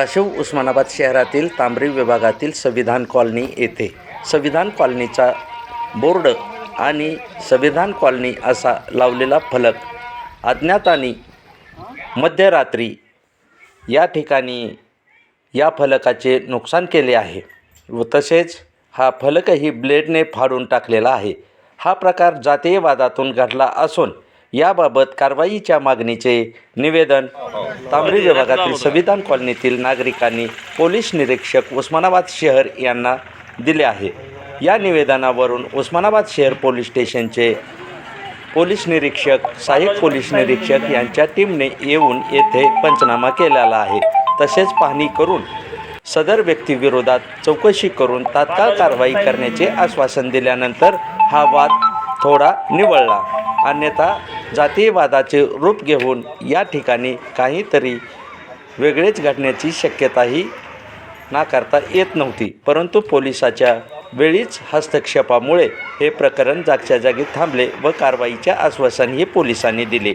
सदाशिव उस्मानाबाद शहरातील तांबरी विभागातील संविधान कॉलनी येथे संविधान कॉलनीचा बोर्ड आणि संविधान कॉलनी असा लावलेला फलक अज्ञातांनी मध्यरात्री या ठिकाणी या फलकाचे नुकसान केले आहे व तसेच हा फलकही ब्लेडने फाडून टाकलेला आहे। हा प्रकार जातीय वादातून घडला असून याबाबत कारवाईच्या मागणीचे निवेदन तांबरी विभागातील संविधान कॉलनीतील नागरिकांनी पोलीस निरीक्षक उस्मानाबाद शहर यांना दिले आहे। या निवेदनावरून उस्मानाबाद शहर पोलीस स्टेशनचे पोलीस निरीक्षक सहाय्यक पोलीस निरीक्षक यांच्या टीमने येऊन येथे पंचनामा केलेला आहे। तसेच पाहणी करून सदर व्यक्तीविरोधात चौकशी करून तात्काळ कारवाई करण्याचे आश्वासन दिल्यानंतर हा वाद थोडा निवळला। अन्यथा जातीय वादाचे रूप घेऊन या ठिकाणी काहीतरी वेगळेच घडण्याची शक्यताही नाकारता येत नव्हती, परंतु पोलिसाच्या वेळीच हस्तक्षेपामुळे हे प्रकरण जागच्या जागी थांबले व कारवाईचे आश्वासनही पोलिसांनी दिले।